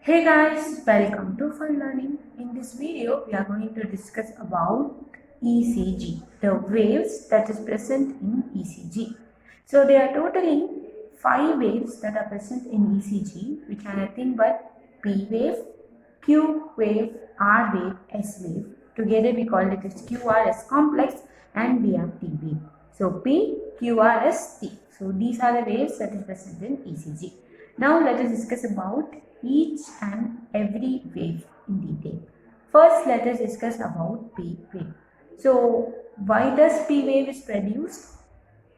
Hey guys, welcome to Fun Learning. In this video, we are going to discuss about ECG, the waves that is present in ECG. So there are totally 5 waves that are present in ECG, which are nothing but P wave, Q wave, R wave, S wave. Together we call it as QRS complex and we have T wave. So P, QRS, T. So these are the waves that is present in ECG. Now let us discuss about each and every wave in detail. First, let us discuss about P wave. So why does P wave is produced?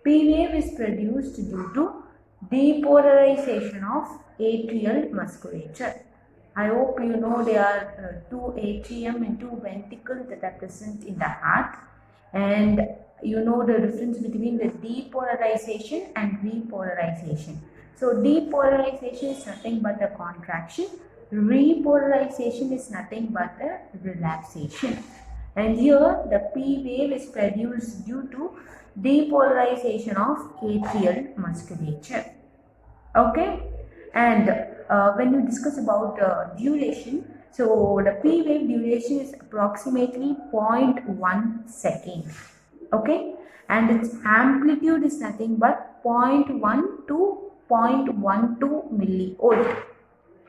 P wave is produced due to depolarization of atrial musculature. I hope you know there are two atrium and two ventricles that are present in the heart, and you know the difference between the depolarization and repolarization. So depolarization is nothing but a contraction, repolarization is nothing but a relaxation. And here the P wave is produced due to depolarization of atrial musculature. Okay, and when you discuss about duration, so the P wave duration is approximately 0.1 second. Okay, and its amplitude is nothing but 0.1 to 0.12 millivolt.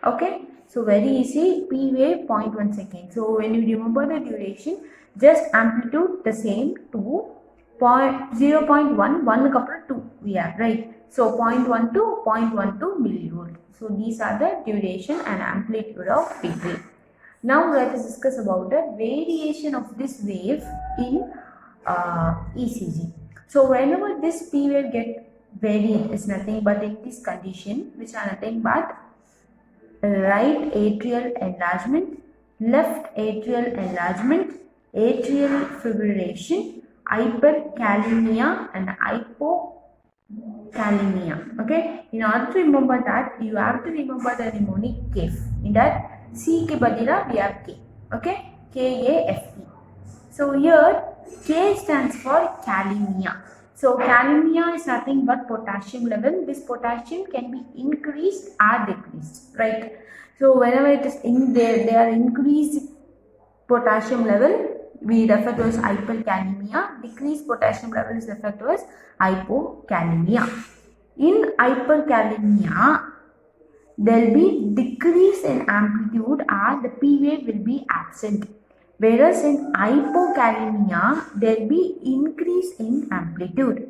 Okay, so very easy, P wave 0.1 second. So when you remember the duration, just amplitude the same to 0.1, 1 2 we have, right? So 0.1 to 0.12 millivolt. So these are the duration and amplitude of P wave. Now let us discuss about the variation of this wave in ECG. So whenever this P wave get varied is nothing but in this condition, which are nothing but right atrial enlargement, left atrial enlargement, atrial fibrillation, hyperkalemia and hypokalemia. Okay, in order to remember that, you have to remember the mnemonic KAFE. In that, C ke badila we have K. Okay, KAFE. So here K stands for kalemia. So kalemia is nothing but potassium level. This potassium can be increased or decreased, right? So whenever it is in there, they are increased potassium level, we refer to as hyperkalemia. Decreased potassium level is referred to as hypokalemia. In hyperkalemia, there will be decrease in amplitude or the P wave will be absent. Whereas in hypokalemia, there will be increase in amplitude.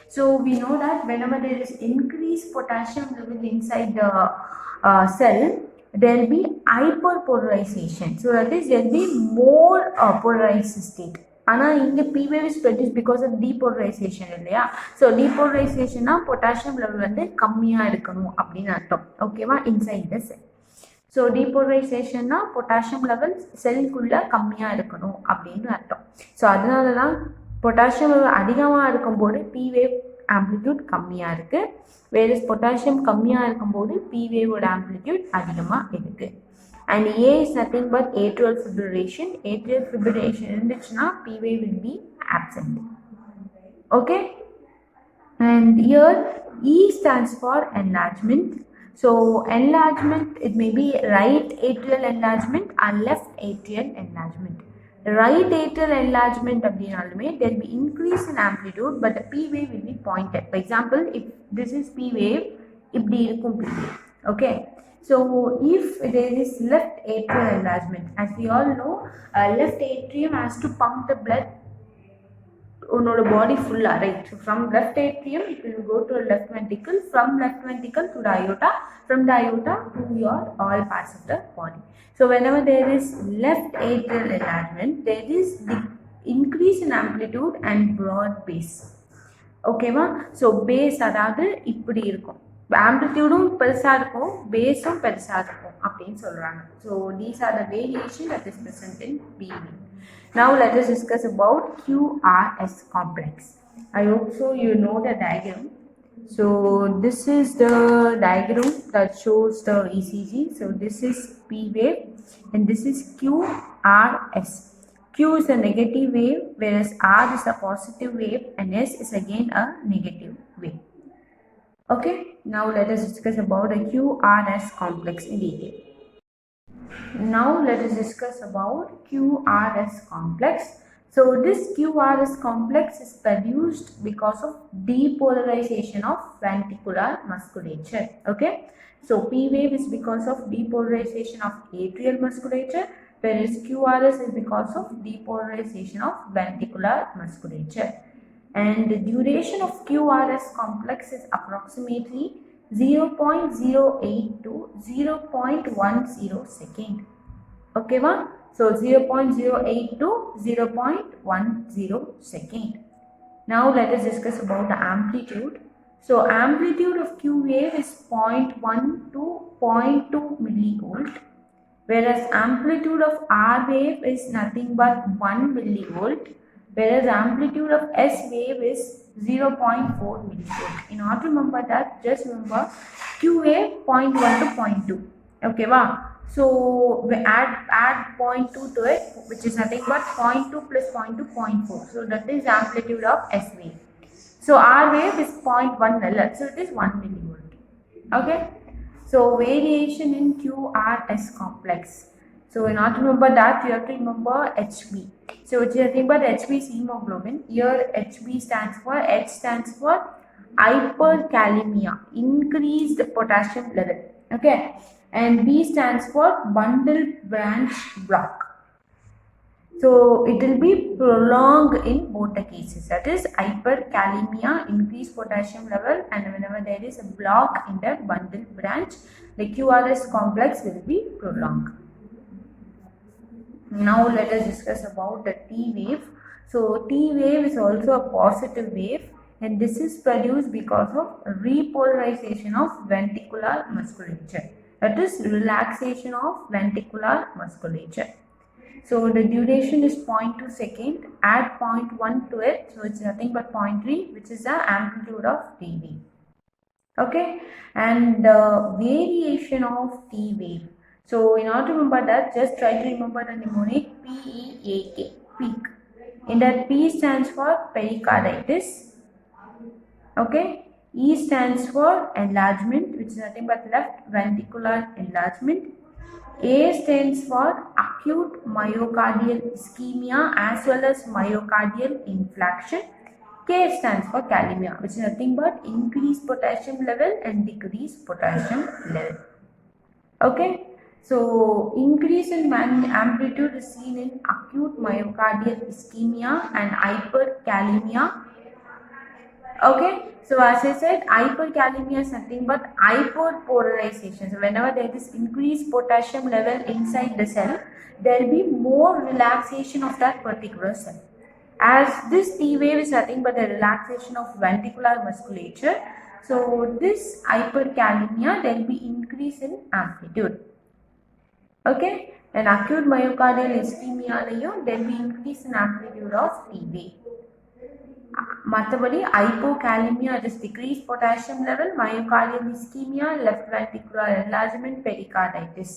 So we know that whenever there is increased potassium level inside the cell, there will be hyperpolarization. So that is, there will be more polarized state. ஆனால் இங்கே P wave is produced because of depolarization இல்லையா? So depolarization potassium level வந்து கம்மியாக இருக்கணும் அப்படின்னு அர்த்தம். ஓகேவா? Inside the cell. So டீபோலரைசேஷன்னா பொட்டாசியம் லெவல் செல்லுக்குள்ளே கம்மியாக இருக்கணும் அப்படின்னு அர்த்தம். ஸோ அதனால தான் பொட்டாசியம் லெவல் அதிகமாக இருக்கும்போது P wave ஆம்ப்ளிடியூட் கம்மியாக இருக்குது. வேறஸ் பொட்டாசியம் கம்மியாக இருக்கும்போது P waveோட ஆம்ப்ளிடியூட் அதிகமாக இருக்குது. And A is nothing but atrial fibrillation. Atrial fibrillation இருந்துச்சுன்னா P wave will be absent. Okay, and here E stands for enlargement. So enlargement, it may be right atrial enlargement or left atrial enlargement. Right atrial enlargement அப்படினாலுமே there will be increase in amplitude but the P wave will be pointed. For example, if this is P wave, இப்படி இருக்கும் P wave. Okay, so if there is left atrial enlargement, as we all know, left atrium has to pump the blood unoda body full, right? So from left atrium it will go to left ventricle, from left ventricle to the aorta, from the aorta to your all parts of the body. So whenever there is left atrial enlargement, there is the increase in amplitude and broad base. Okay va? So base அதாவது இப்படி இருக்கும், ஆம்ப்ளிடியூடும் பெருசாக இருக்கும், பேஸும் பெருசாக இருக்கும் அப்படின்னு சொல்கிறாங்க. So these are the variation that is present in P wave. Now let us discuss about QRS complex. I hope so you know the diagram. So this is the diagram that shows the ECG. So this is P wave and this is QRS. Q is a negative wave whereas R is a positive wave and S is again a negative wave. Okay, now let us discuss about the QRS complex in detail. Now let us discuss about QRS complex. So this QRS complex is produced because of depolarization of ventricular musculature. Okay. So P wave is because of depolarization of atrial musculature, whereas QRS is because of depolarization of ventricular musculature. And the duration of QRS complex is approximately 0.08 to 0.10 second. Okay, ma? So 0.08 to 0.10 second. Now let us discuss about the amplitude. So amplitude of Q wave is 0.1 to 0.2 millivolt, whereas amplitude of R wave is nothing but 1 millivolt, whereas amplitude of S wave is 0.4 millivolt. In order to remember that, just remember Q wave 0.1 to 0.2. Okay, wow. So we add 0.2 to it, which is nothing but 0.2 plus 0.2, 0.4. So that is amplitude of S wave. So R wave is 0.1 L, so it is 1 millivolt. Okay. So variation in QRS complex. So in order to remember that, you have to remember HB. So which is nothing but HB is hemoglobin. Here HB stands for, H stands for hyperkalemia, increased potassium level. Okay. And B stands for bundle branch block. So it will be prolonged in both the cases. That is hyperkalemia, increased potassium level, and whenever there is a block in the bundle branch, the QRS complex will be prolonged. Now let us discuss about the T wave. So T wave is also a positive wave, and this is produced because of repolarization of ventricular musculature. That is relaxation of ventricular musculature. So the duration is 0.2 second, add 0.1 to it, so it's nothing but 0.3, which is the amplitude of T wave. Okay, and the variation of T wave. So in order to remember that, just try to remember the mnemonic PEAK, peak. In that P stands for pericarditis. Okay, E stands for enlargement, which is nothing but left ventricular enlargement. A stands for acute myocardial ischemia as well as myocardial inflaction. K stands for kalemia, which is nothing but increased potassium level and decreased potassium level. Okay, so increase in amplitude is seen in acute myocardial ischemia and hyperkalemia. Okay, so as I said, hyperkalemia is nothing but hyperpolarization. So whenever there is increased potassium level inside the cell, there will be more relaxation of that particular cell. As this T wave is nothing but the relaxation of ventricular musculature, so this hyperkalemia, there will be increase in amplitude. Okay, and acute myocardial ischemia, there will be increase in amplitude of T wave. மற்றபடி hypokalemia, it is decreased potassium level, myocardial ischemia, left ventricular enlargement, pericarditis.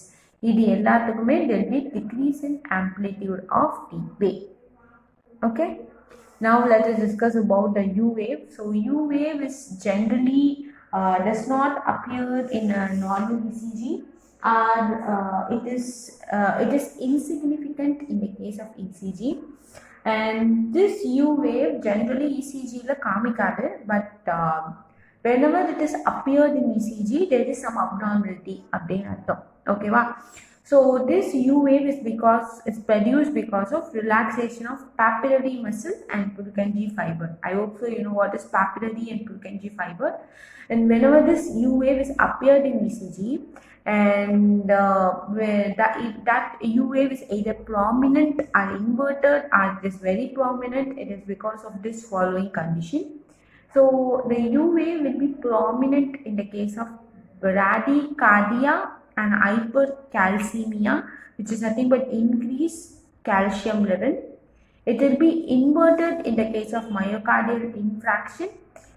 இது எல்லாத்துக்குமே there will be decrease in amplitude of T wave. Okay. Now let us discuss about the U wave. So U wave is generally does not appear in a normal ECG, or it is insignificant in the case of ECG. And this U wave generally ECG la காமிக்காது, but whenever it is appeared in ECG, there is some abnormality அப்படின்னு அர்த்தம். ஓகேவா? So this U wave is produced because of relaxation of papillary muscle and Purkinje fiber. I hope so you know what is papillary and Purkinje fiber. And whenever this U wave is appeared in ECG, and that U wave is either prominent or inverted or it is very prominent, it is because of this following condition. So the U wave will be prominent in the case of bradycardia and hypercalcemia, which is nothing but increased calcium level. It will be inverted in the case of myocardial infarction,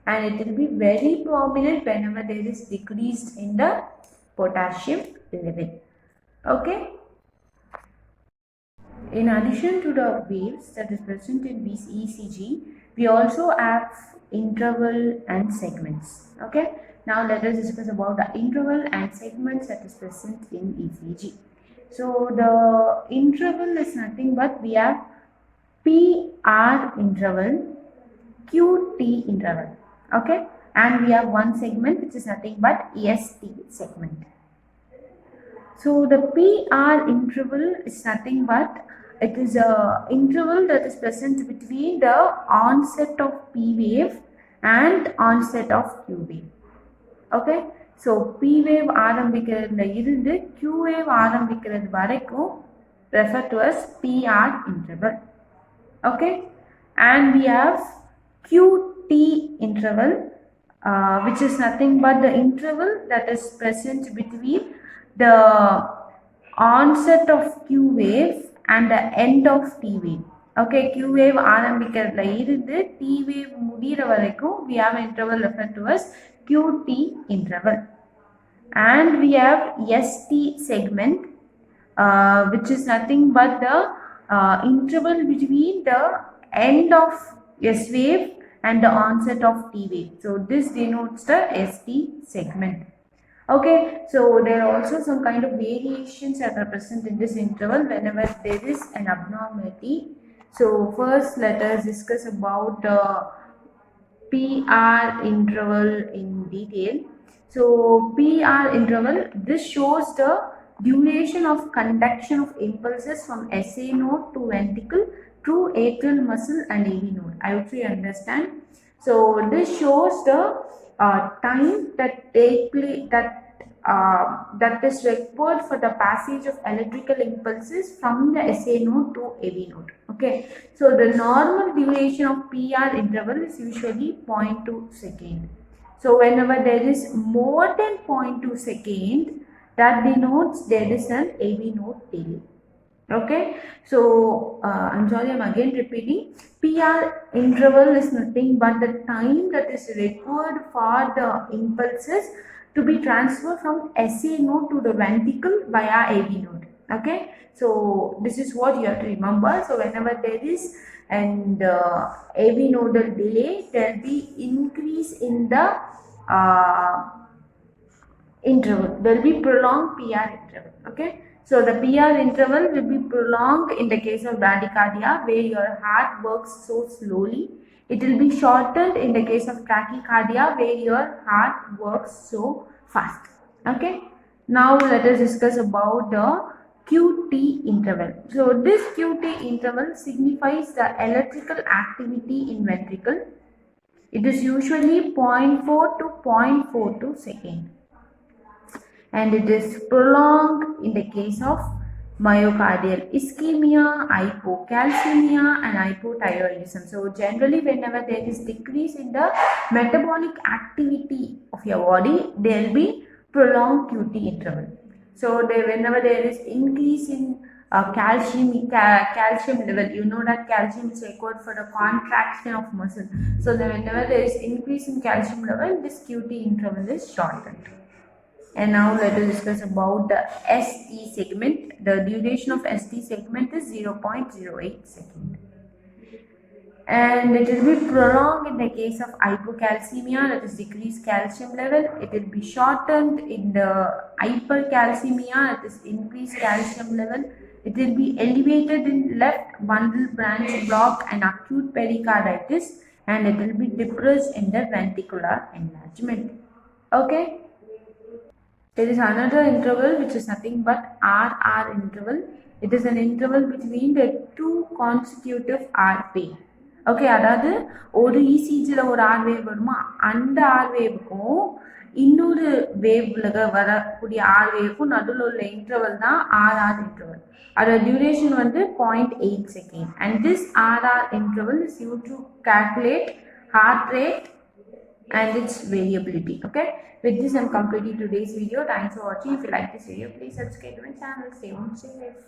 and it will be very prominent whenever there is decreased in the potassium level. Okay. In addition to the waves that is present in this ECG, we also have interval and segments. Okay. Now let us discuss about the interval and segments that is present in ECG. So the interval is nothing but we have PR interval, QT interval, okay, and we have one segment which is nothing but ST segment. So the PR interval is nothing but it is a interval that is present between the onset of P wave and onset of Q wave. Okay, so P wave ஆரம்பிக்கிறதுல இருந்து Q wave ஆரம்பிக்கிறது வரைக்கும் refer to as PR interval. Okay, and we have QT interval, which is nothing but the interval that is present between the onset of Q wave and the end of T wave. Okay, Q wave ஆரம்பிக்கிறதுல இருந்து T wave முடிகிற வரைக்கும் we have interval referred to as QT interval. And we have ST segment, which is nothing but the interval between the end of S wave and the onset of T wave. So this denotes the ST segment. Okay, so there are also some kind of variations that are present in this interval whenever there is an abnormality. So first let us discuss about the PR interval in detail. So PR interval, this shows the duration of conduction of impulses from SA node to ventricle through atrial muscle and AV node. I hope you understand. So this shows the time that that is required for the passage of electrical impulses from the SA node to AV node. Okay, so the normal duration of PR interval is usually 0.2 second. So whenever there is more than 0.2 second, that denotes there is an AV node delay. Okay, so I'm sorry, I'm again repeating. PR interval is nothing but the time that is required for the impulses to be transferred from SA node to the ventricle via AV node. Okay, so this is what you have to remember. So whenever there is an AV nodal delay, there will be increase in the interval. There will be prolonged PR interval. Okay, so the PR interval will be prolonged in the case of bradycardia, where your heart works so slowly. It will be shortened in the case of tachycardia, where your heart works so fast. Okay, now let us discuss about the QT interval. So this QT interval signifies the electrical activity in ventricle. It is usually 0.4 to 0.42 second. And it is prolonged in the case of myocardial ischemia, hypocalcemia and hypothyroidism. So generally whenever there is decrease in the metabolic activity of your body, there will be prolonged QT interval. So whenever there is increase in calcium level, you know that calcium is required for the contraction of muscle. So whenever there is increase in calcium level, this QT interval is shortened. And now let us discuss about the ST segment. The duration of ST segment is 0.08 second. And it will be prolonged in the case of hypocalcemia, that is decreased calcium level. It will be shortened in the hypercalcemia, that is increased calcium level. It will be elevated in left bundle branch block and acute pericarditis, and it will be depressed in the ventricular enlargement. Okay. There is another interval which is nothing but RR interval. It is an interval between the two consecutive R wave. Okay, அதாவது ஒரு ECGல ஒரு R wave வருமா, அந்த R waveக்கும் இன்னொரு waveல வரக்கூடிய R waveக்கும் நடுவில் உள்ள interval தான் RR interval. அதோட duration வந்து 0.8 second. And this RR interval is used to calculate heart rate and its variability. Okay, with this I'm completing today's video. Thanks for watching. If you like this video, please subscribe to my channel. Stay home safe.